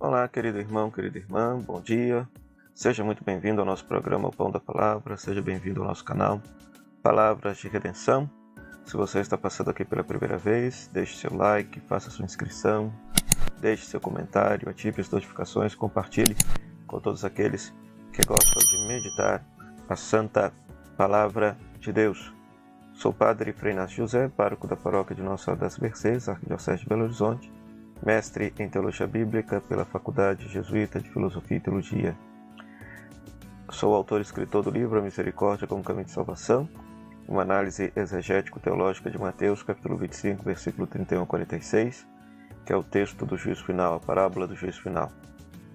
Olá, querido irmão, querida irmã, bom dia. Seja muito bem-vindo ao nosso programa O Pão da Palavra, seja bem-vindo ao nosso canal Palavras de Redenção. Se você está passando aqui pela primeira vez, deixe seu like, faça sua inscrição, deixe seu comentário, ative as notificações, compartilhe com todos aqueles que gostam de meditar a Santa Palavra de Deus. Sou o Padre Frei Inácio José, pároco da paróquia de Nossa Senhora das Mercês, Arquidiocese de Belo Horizonte, mestre em Teologia Bíblica pela Faculdade Jesuíta de Filosofia e Teologia. Sou autor e escritor do livro A Misericórdia como Caminho de Salvação, uma análise exegético-teológica de Mateus, capítulo 25, versículo 31 a 46, que é o texto do juízo final, a parábola do juízo final.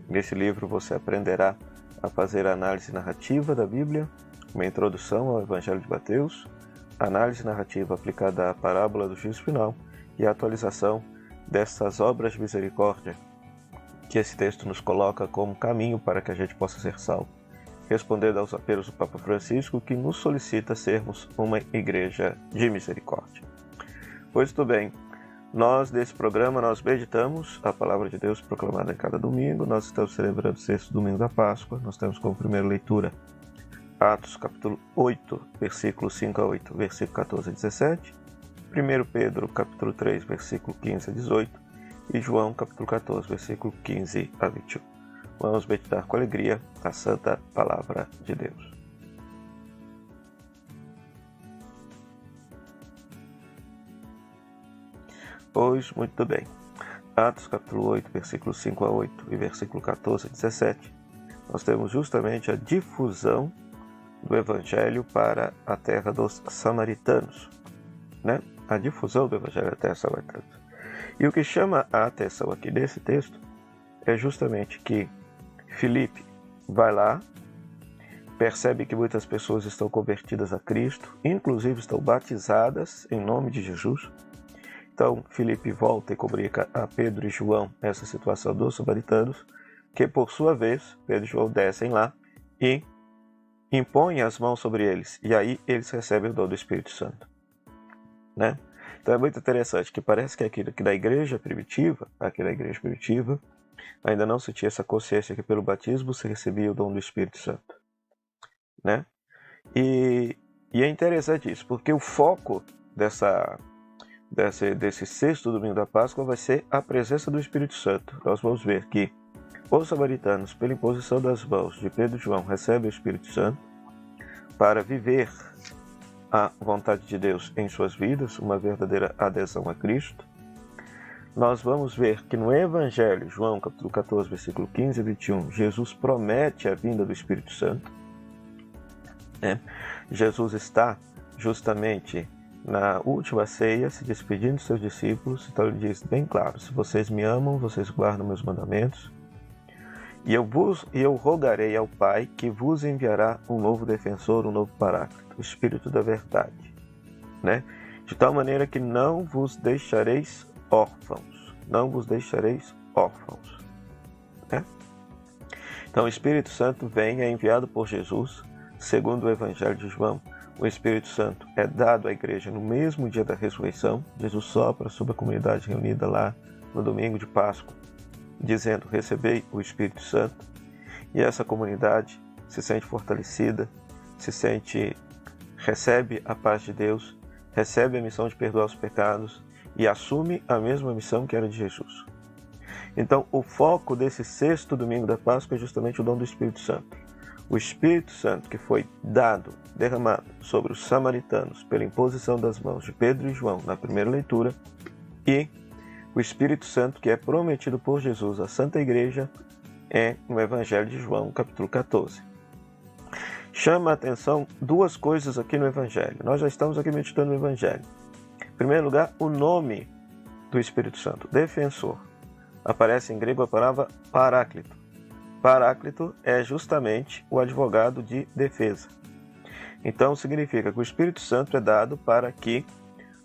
Nesse livro você aprenderá a fazer a análise narrativa da Bíblia, uma introdução ao Evangelho de Mateus, análise narrativa aplicada à parábola do juízo final e a atualização dessas obras de misericórdia que esse texto nos coloca como caminho para que a gente possa ser salvo, respondendo aos apelos do Papa Francisco, que nos solicita sermos uma igreja de misericórdia. Pois tudo bem, nesse programa nós meditamos a palavra de Deus proclamada em cada domingo. Nós estamos celebrando o sexto domingo da Páscoa. Nós temos como primeira leitura Atos capítulo 8, versículos 5 a 8, versículo 14 a 17, 1 Pedro capítulo 3, versículo 15 a 18 e João capítulo 14, versículo 15 a 21. Vamos meditar com alegria a Santa Palavra de Deus. Pois, muito bem. Atos capítulo 8, versículos 5 a 8 e versículo 14 a 17, nós temos justamente a difusão do Evangelho para a terra dos samaritanos, né? A difusão do Evangelho até os samaritanos. E o que chama a atenção aqui nesse texto é justamente que Filipe vai lá, percebe que muitas pessoas estão convertidas a Cristo, inclusive estão batizadas em nome de Jesus. Então Filipe volta e comunica a Pedro e João essa situação dos samaritanos, que por sua vez, Pedro e João descem lá e impõem as mãos sobre eles, e aí eles recebem o dom do Espírito Santo, né? Então é muito interessante que parece que aqui na igreja primitiva, ainda não se tinha essa consciência que pelo batismo se recebia o dom do Espírito Santo, né? E é interessante isso, porque o foco desse sexto domingo da Páscoa vai ser a presença do Espírito Santo. Nós vamos ver que os samaritanos, pela imposição das mãos de Pedro e João, recebem o Espírito Santo para viver a vontade de Deus em suas vidas, uma verdadeira adesão a Cristo. Nós vamos ver que no Evangelho, João capítulo 14, versículo 15 e 21, Jesus promete a vinda do Espírito Santo. Jesus está justamente na última ceia se despedindo dos seus discípulos, então ele diz bem claro: se vocês me amam, vocês guardam meus mandamentos, e eu rogarei ao Pai que vos enviará um novo defensor, um novo paráclito, o Espírito da verdade, né? De tal maneira que não vos deixareis órfãos, né? Então o Espírito Santo é enviado por Jesus, segundo o Evangelho de João. O Espírito Santo é dado à igreja no mesmo dia da ressurreição. Jesus sopra sobre a comunidade reunida lá no domingo de Páscoa, dizendo: recebei o Espírito Santo, e essa comunidade se sente fortalecida, recebe a paz de Deus, recebe a missão de perdoar os pecados e assume a mesma missão que era de Jesus. Então, o foco desse sexto domingo da Páscoa é justamente o dom do Espírito Santo. O Espírito Santo que foi derramado sobre os samaritanos pela imposição das mãos de Pedro e João na primeira leitura, e o Espírito Santo que é prometido por Jesus à Santa Igreja no Evangelho de João, capítulo 14. Chama a atenção duas coisas aqui no Evangelho. Nós já estamos aqui meditando no Evangelho. Em primeiro lugar, o nome do Espírito Santo, defensor. Aparece em grego a palavra paráclito. Paráclito é justamente o advogado de defesa. Então significa que o Espírito Santo é dado para que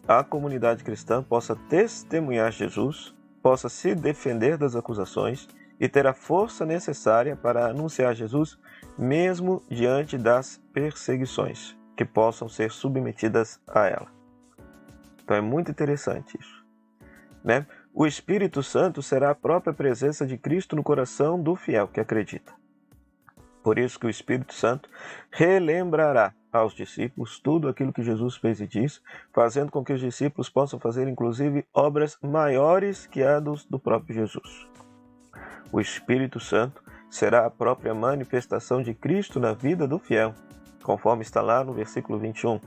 a comunidade cristã possa testemunhar Jesus, possa se defender das acusações e ter a força necessária para anunciar Jesus, mesmo diante das perseguições que possam ser submetidas a ela. Então é muito interessante isso, né? O Espírito Santo será a própria presença de Cristo no coração do fiel que acredita. Por isso que o Espírito Santo relembrará aos discípulos tudo aquilo que Jesus fez e disse, fazendo com que os discípulos possam fazer, inclusive, obras maiores que a do próprio Jesus. O Espírito Santo será a própria manifestação de Cristo na vida do fiel, conforme está lá no versículo 21.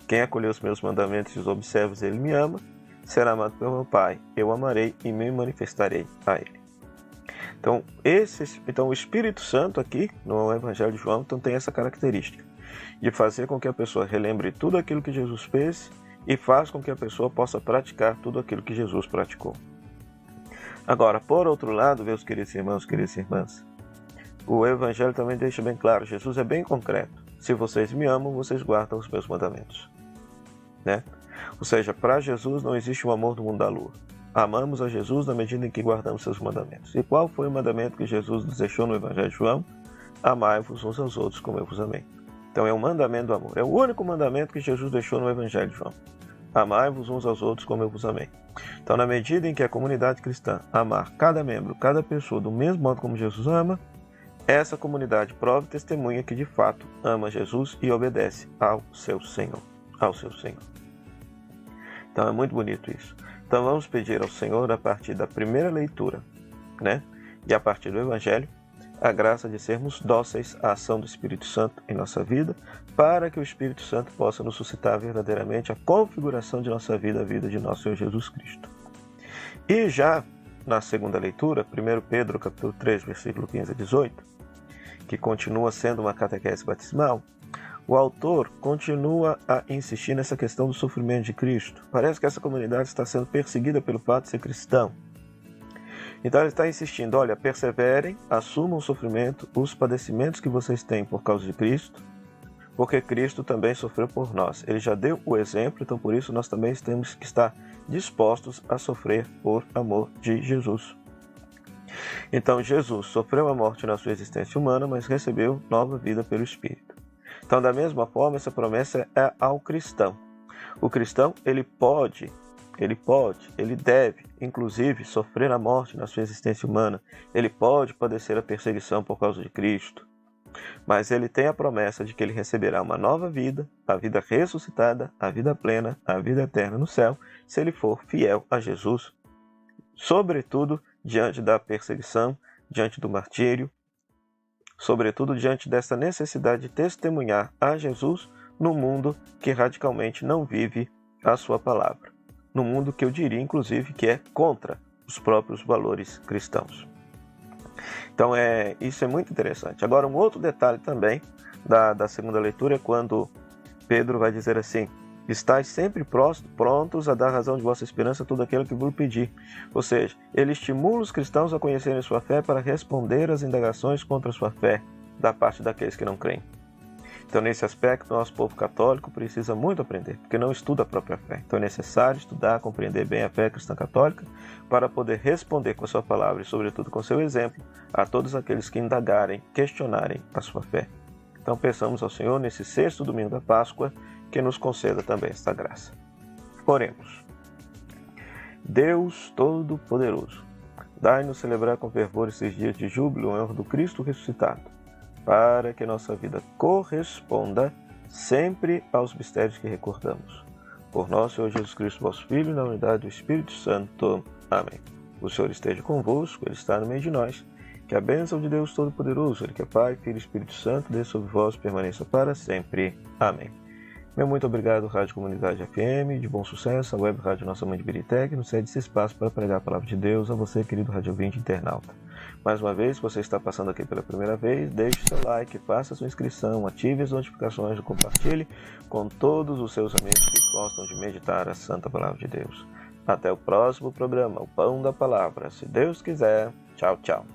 Quem acolheu os meus mandamentos e os observa, ele me ama, será amado pelo meu Pai. Eu amarei e me manifestarei a ele. Então, o Espírito Santo aqui no Evangelho de João tem essa característica de fazer com que a pessoa relembre tudo aquilo que Jesus fez e faz com que a pessoa possa praticar tudo aquilo que Jesus praticou. Agora, por outro lado, meus queridos irmãos, queridas irmãs, o Evangelho também deixa bem claro, Jesus é bem concreto. Se vocês me amam, vocês guardam os meus mandamentos. Né? Ou seja, para Jesus não existe o amor do mundo da lua. Amamos a Jesus na medida em que guardamos seus mandamentos. E qual foi o mandamento que Jesus nos deixou no Evangelho de João? Amai-vos uns aos outros como eu vos amei. Então é o mandamento do amor. É o único mandamento que Jesus deixou no Evangelho de João. Amai-vos uns aos outros como eu vos amei. Então, na medida em que a comunidade cristã amar cada membro, cada pessoa do mesmo modo como Jesus ama, essa comunidade prova e testemunha que de fato ama Jesus e obedece ao seu Senhor. Então é muito bonito isso. Então vamos pedir ao Senhor, a partir da primeira leitura, né, e a partir do Evangelho, a graça de sermos dóceis à ação do Espírito Santo em nossa vida, para que o Espírito Santo possa nos suscitar verdadeiramente a configuração de nossa vida, a vida de nosso Senhor Jesus Cristo. E já na segunda leitura, 1 Pedro capítulo 3, versículo 15 a 18, que continua sendo uma catequese batismal, o autor continua a insistir nessa questão do sofrimento de Cristo. Parece que essa comunidade está sendo perseguida pelo fato de ser cristão. Então ele está insistindo, olha, perseverem, assumam o sofrimento, os padecimentos que vocês têm por causa de Cristo, porque Cristo também sofreu por nós. Ele já deu o exemplo, então por isso nós também temos que estar dispostos a sofrer por amor de Jesus. Então Jesus sofreu a morte na sua existência humana, mas recebeu nova vida pelo Espírito. Então, da mesma forma, essa promessa é ao cristão. O cristão, ele deve, inclusive, sofrer a morte na sua existência humana. Ele pode padecer a perseguição por causa de Cristo. Mas ele tem a promessa de que ele receberá uma nova vida, a vida ressuscitada, a vida plena, a vida eterna no céu, se ele for fiel a Jesus. Sobretudo, diante da perseguição, diante do martírio, sobretudo diante dessa necessidade de testemunhar a Jesus no mundo que radicalmente não vive a sua palavra. No mundo que eu diria, inclusive, que é contra os próprios valores cristãos. Então, isso é muito interessante. Agora, um outro detalhe também da segunda leitura é quando Pedro vai dizer assim, estais sempre prontos a dar razão de vossa esperança a todo aquele que vos pedir. Ou seja, ele estimula os cristãos a conhecerem sua fé para responder às indagações contra a sua fé da parte daqueles que não creem. Então, nesse aspecto, nosso povo católico precisa muito aprender, porque não estuda a própria fé. Então, é necessário estudar, compreender bem a fé cristã católica para poder responder com a sua palavra e, sobretudo, com seu exemplo a todos aqueles que indagarem, questionarem a sua fé. Então, peçamos ao Senhor, nesse sexto domingo da Páscoa, que nos conceda também esta graça. Oremos. Deus Todo-Poderoso, dai-nos celebrar com fervor esses dias de júbilo em honra do Cristo ressuscitado, para que nossa vida corresponda sempre aos mistérios que recordamos. Por nosso Senhor Jesus Cristo, vosso Filho, na unidade do Espírito Santo. Amém. O Senhor esteja convosco, Ele está no meio de nós. Que a bênção de Deus Todo-Poderoso, Ele que é Pai, Filho e Espírito Santo, dê sobre vós e permaneça para sempre. Amém. Meu muito obrigado, Rádio Comunidade FM, de bom sucesso, a Web Rádio Nossa Mãe de Birité, que nos cede esse espaço para pregar a palavra de Deus a você, querido rádio ouvinte internauta. Mais uma vez, se você está passando aqui pela primeira vez, deixe seu like, faça sua inscrição, ative as notificações e compartilhe com todos os seus amigos que gostam de meditar a Santa Palavra de Deus. Até o próximo programa, o Pão da Palavra. Se Deus quiser, tchau, tchau.